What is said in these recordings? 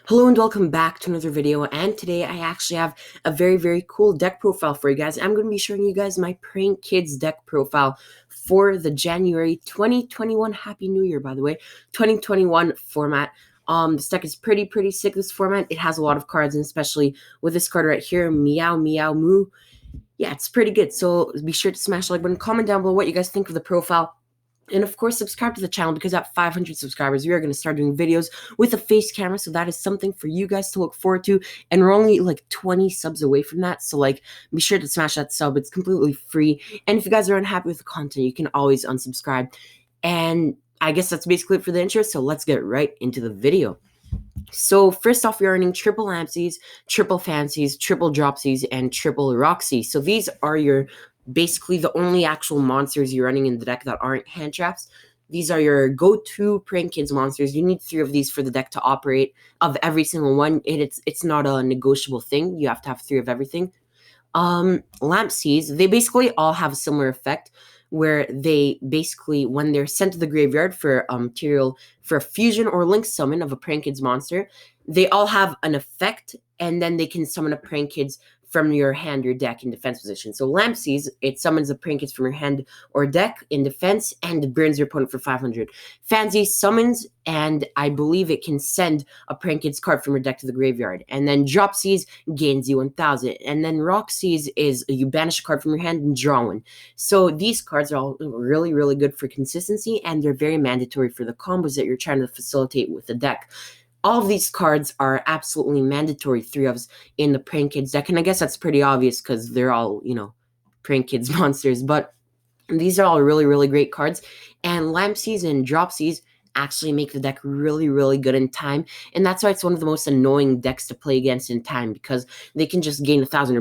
Hello and welcome back to another video, and today I actually have a very cool deck profile for you guys. I'm going to be showing you guys my Prank Kids deck profile for the January 2021, Happy New Year by the way, 2021 format. This deck is pretty sick, this format. It has a lot of cards, and especially with this card right here, Meow Meow Moo. Yeah, it's pretty good, so be sure to smash the like button, comment down below what you guys think of the profile. And of course, subscribe to the channel because at 500 subscribers, we are going to start doing videos with a face camera. So that is something for you guys to look forward to. And we're only like 20 subs away from that. So be sure to smash that sub. It's completely free. And if you guys are unhappy with the content, you can always unsubscribe. And I guess that's basically it for the intro. So let's get right into the video. So first off, we're running triple Lampsies, triple Fancies, triple Dropsies, and triple Roxy. So these are your basically the only actual monsters you're running in the deck that aren't hand traps. These are your go-to Prank Kids monsters. You need 3 of these for the deck to operate. Of every single one, it's not a negotiable thing. You have to have 3 of everything. Lampsies, they basically all have a similar effect where they basically, when they're sent to the graveyard for material for a fusion or link summon of a Prank Kids monster, they all have an effect, and then they can summon a Prank Kids from your hand or deck in defense position. So Lampsies, it summons a Prank Kids from your hand or deck in defense and burns your opponent for 500. Fancy summons, and I believe it can send a Prank Kids card from your deck to the graveyard. And then Dropsies gains you 1000. And then Roxy's is you banish a card from your hand and draw one. So these cards are all really good for consistency, and they're very mandatory for the combos that you're trying to facilitate with the deck. All of these cards are absolutely mandatory 3-ofs in the Prank Kids deck, and I guess that's pretty obvious because they're all, Prank Kids monsters, but these are all really great cards, and Lampsies and Dropsies actually make the deck really good in time, and that's why it's one of the most annoying decks to play against in time, because they can just gain 1000 or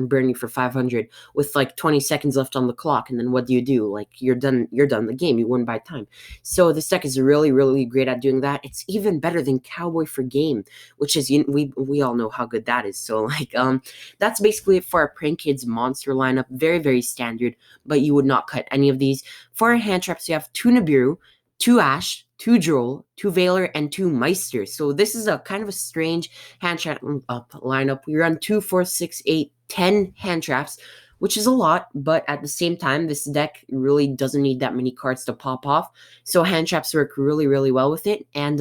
burn you for 500 with like 20 seconds left on the clock, and then what do? Like, you're done the game, you won by time. So this deck is really great at doing that. It's even better than Cowboy for Game, which is, we all know how good that is. So that's basically it for our Prank Kids monster lineup. Very standard, but you would not cut any of these. For our hand traps, you have 2 Nibiru, 2 Ash, 2 Droll, 2 Veiler, and 2 Meister. So this is a kind of a strange hand trap lineup. We run 2, 4, 6, 8, 10 hand traps, which is a lot, but at the same time, this deck really doesn't need that many cards to pop off. So hand traps work really well with it. And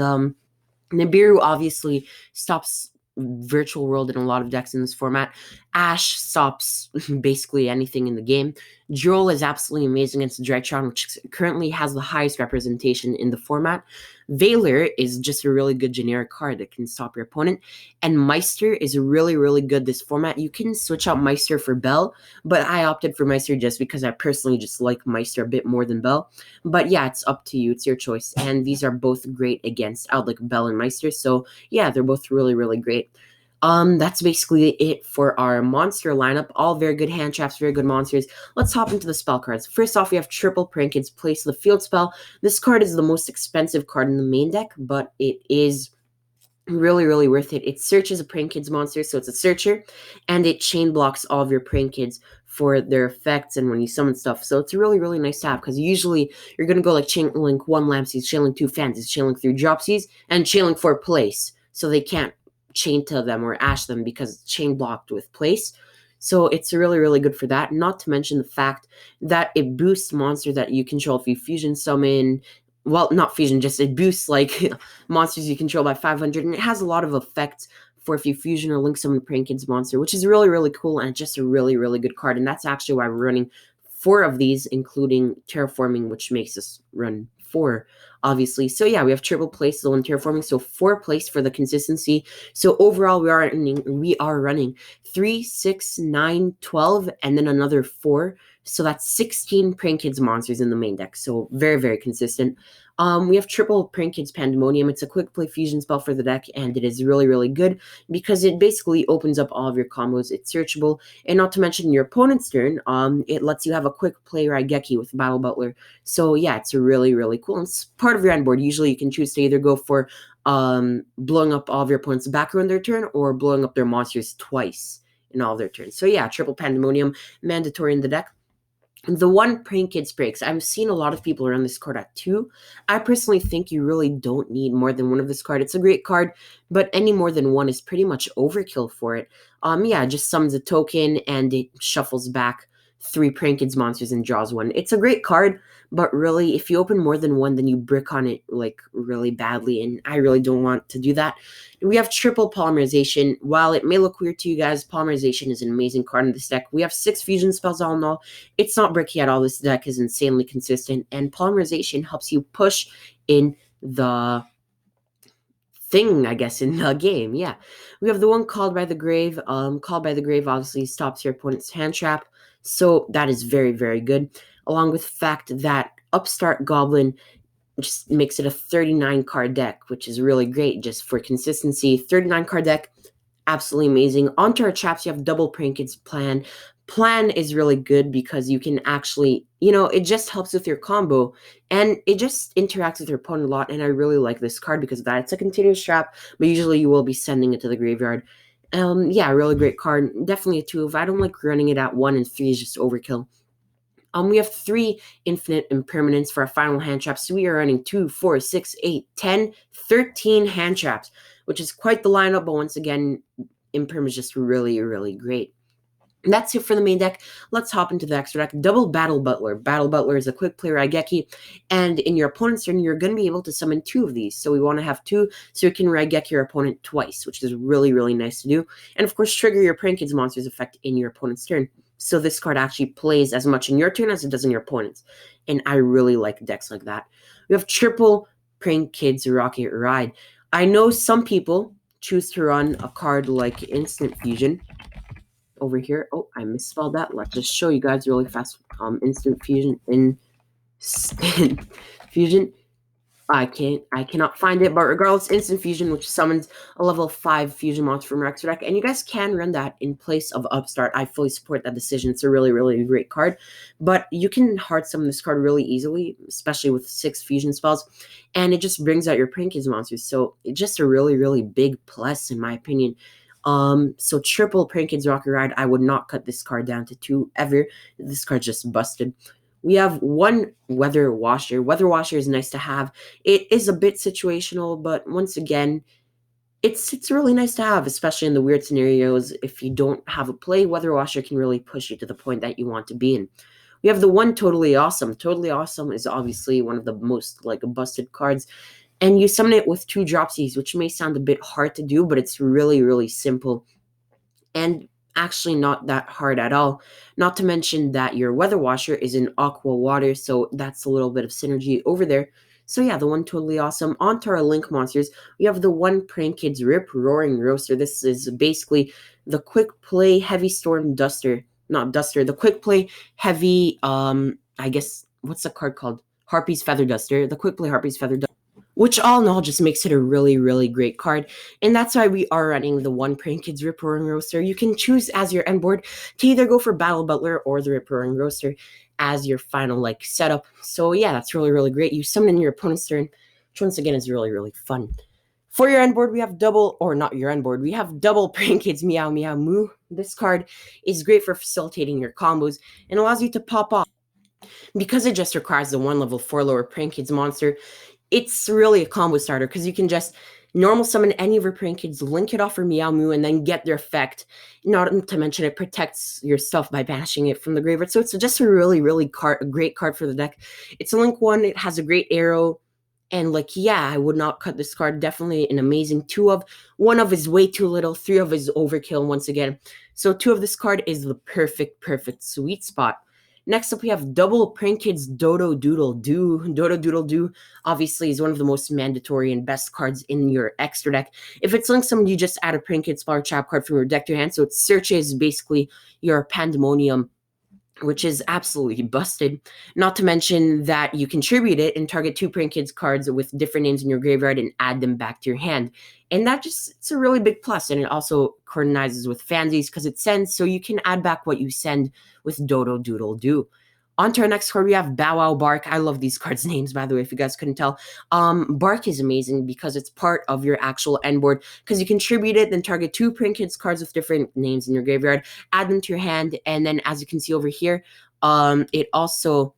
Nibiru obviously stops Virtual World in a lot of decks in this format. Ash stops basically anything in the game. Droll is absolutely amazing against Drytron, which currently has the highest representation in the format. Veiler is just a really good generic card that can stop your opponent. And Meister is really good this format. You can switch out Meister for Bell, but I opted for Meister just because I personally just like Meister a bit more than Bell. But yeah, it's up to you. It's your choice. And these are both great against like Bell and Meister. So yeah, they're both really great. That's basically it for our monster lineup. All very good hand traps, very good monsters. Let's hop into the spell cards. First off, we have triple Prank Kids Place the Field spell. This card is the most expensive card in the main deck, but it is really worth it. It searches a Prank Kids monster, so it's a searcher, and it chain blocks all of your Prank Kids for their effects and when you summon stuff. So it's really nice to have, because usually you're going to go like chain link 1 Lampsies, chain link 2 Fancies, chain link 3 Dropsies, and chain link 4 Place. So they can't chain to them or ash them because it's chain blocked with Place. So it's really good for that. Not to mention the fact that it boosts monsters that you control if you fusion summon. Well, not fusion, just it boosts like monsters you control by 500, and it has a lot of effects for if you fusion or link summon a Prank Kids monster, which is really cool, and just a really good card. And that's actually why we're running 4 of these, including Terraforming, which makes us run 4, obviously. So yeah, we have triple Place, the one Terraforming, so 4 Place for the consistency. So overall, we are running 3, 6, 9, 12, and then another 4. So that's 16 Prank Kids monsters in the main deck. So very consistent. We have triple Prank Kids Pandemonium. It's a quick play fusion spell for the deck, and it is really good because it basically opens up all of your combos. It's searchable, and not to mention your opponent's turn, it lets you have a quick play Raigeki with Battle Butler. So yeah, it's really cool. And it's part of your end board. Usually you can choose to either go for blowing up all of your opponent's back row in their turn, or blowing up their monsters twice in all of their turns. So yeah, triple Pandemonium, mandatory in the deck. The one Praying Kids breaks. I've seen a lot of people around this card at 2. I personally think you really don't need more than one of this card. It's a great card, but any more than one is pretty much overkill for it. Yeah, it just summons a token and it shuffles back 3 Praying Kids monsters and draws one. It's a great card, but really, if you open more than one, then you brick on it like really badly, and I really don't want to do that. We have triple polymerization. While it may look weird to you guys, polymerization is an amazing card in this deck. We have 6 fusion spells all in all. It's not bricky at all. This deck is insanely consistent, and polymerization helps you push in the thing, I guess, in the game. Yeah. We have the one Called by the Grave. Called by the Grave obviously stops your opponent's hand trap, so that is very, very good. Along with the fact that Upstart Goblin just makes it a 39 card deck, which is really great just for consistency. 39 card deck, absolutely amazing. Onto our traps, you have double Praying Kids Plan. Plan is really good because you can actually, it just helps with your combo and it just interacts with your opponent a lot. And I really like this card because of that. It's a continuous trap, but usually you will be sending it to the graveyard. Yeah, really great card. Definitely a 2. If I don't like running it at 1 and 3 is just overkill. We have 3 infinite impermanents for our final hand traps. So we are running 2, 4, 6, 8, 10, 13 hand traps, which is quite the lineup. But once again, imperm is just really, really great. And that's it for the main deck. Let's hop into the extra deck. Double Battle Butler. Battle Butler is a quick play Raigeki, and in your opponent's turn, you're going to be able to summon 2 of these. So we want to have 2, so you can Raigeki your opponent twice, which is really, really nice to do. And of course, trigger your Praying Kids monsters effect in your opponent's turn. So this card actually plays as much in your turn as it does in your opponent's. And I really like decks like that. We have triple Praying Kids Rocket Ride. I know some people choose to run a card like Instant Fusion over here. Oh, I misspelled that. Let's just show you guys really fast. Instant Fusion. Instant Fusion. I cannot find it, but regardless, Instant Fusion, which summons a level 5 fusion monster from Extra deck, and you guys can run that in place of Upstart. I fully support that decision. It's a really, really great card, but you can hard summon this card really easily, especially with 6 fusion spells, and it just brings out your Praying Kids monsters, so it's just a really, really big plus, in my opinion. So triple Praying Kids Rocket Ride, I would not cut this card down to 2 ever. This card's just busted. We have 1 Weather Washer. Weather Washer is nice to have. It is a bit situational, but once again, it's really nice to have, especially in the weird scenarios. If you don't have a play, Weather Washer can really push you to the point that you want to be in. We have the 1 Totally Awesome. Totally Awesome is obviously one of the most busted cards. And you summon it with 2 dropsies, which may sound a bit hard to do, but it's really, really simple. And actually not that hard at all. Not to mention that your Weather Washer is in Aqua Water, so that's a little bit of synergy over there. So yeah, the 1 Totally Awesome. On to our Link monsters, we have the 1 Praying Kids Rip Roaring Roaster. This is basically the quick play Heavy Storm Duster. Not Duster, the quick play Heavy, I guess, what's the card called? Harpy's Feather Duster. The quick play Harpy's Feather Duster, which all in all just makes it a really, really great card. And that's why we are running the 1 Praying Kids Rip Roaring Roaster. You can choose as your end board to either go for Battle Butler or the Rip Roaring Roaster as your final setup. So yeah, that's really, really great. You summon in your opponent's turn, which once again is really, really fun. For your end board, we have double, or not your end board, we have double Praying Kids Meow Meow Moo. This card is great for facilitating your combos and allows you to pop off. Because it just requires the 1 level 4 lower Praying Kids monster, it's really a combo starter because you can just normal summon any of your Praying Kids, link it off for Meow Moo, and then get their effect. Not to mention it protects your stuff by banishing it from the graveyard. So it's just a really, really great card for the deck. It's a link 1. It has a great arrow. And yeah, I would not cut this card. Definitely an amazing 2 of. 1 of is way too little. 3 of is overkill once again. So 2 of this card is the perfect, perfect sweet spot. Next up, we have double Praying Kids Dodo Doodle Doo. Dodo Doodle Doo obviously is one of the most mandatory and best cards in your extra deck. If it's linked someone, you just add a Praying Kids Flower Trap card from your deck to your hand. So it searches basically your Pandemonium, which is absolutely busted. Not to mention that you contribute it and target 2 Praying Kids cards with different names in your graveyard and add them back to your hand. And that it's a really big plus. And it also coordinizes with Fansies because it sends, so you can add back what you send with Dodo Doodle Doo. On to our next card, we have Bow Wow Bark. I love these cards' names, by the way, if you guys couldn't tell. Bark is amazing because it's part of your actual end board because you contribute it, then target 2 Praying Kids cards with different names in your graveyard, add them to your hand, and then as you can see over here, It also,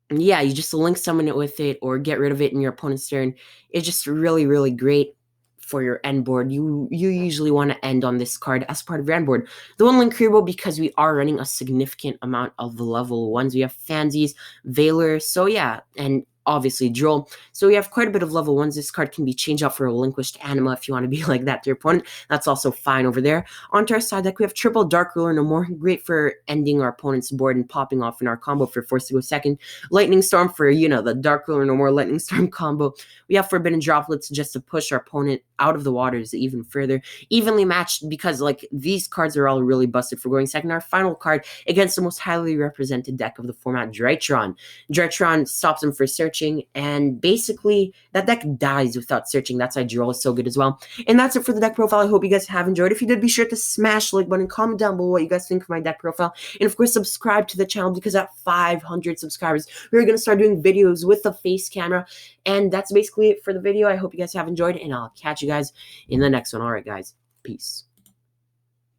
yeah, you just link summon it with it or get rid of it in your opponent's turn. It's just really, really great for your end board. You usually want to end on this card as part of your end board. The one link Kribo, because we are running a significant amount of level 1s. We have Fansies, Valor, so yeah, and obviously Droll. So we have quite a bit of level 1s. This card can be changed out for Relinquished Anima if you want to be like that to your opponent. That's also fine over there. Onto our side deck, we have triple Dark Ruler No More. Great for ending our opponent's board and popping off in our combo for Force to go second. Lightning Storm for, the Dark Ruler No More Lightning Storm combo. We have Forbidden Droplets just to push our opponent out of the waters even further. Evenly matched because, these cards are all really busted for going second. Our final card against the most highly represented deck of the format, Drytron. Drytron stops him for searching, and basically that deck dies without searching. That's why Droll is so good as well. And that's it for the deck profile. I hope you guys have enjoyed. If you did, be sure to smash the like button, comment down below what you guys think of my deck profile, and of course subscribe to the channel, because at 500 subscribers we're going to start doing videos with the face camera. And that's basically it for the video. I hope you guys have enjoyed, and I'll catch you guys in the next one. All right, guys, peace.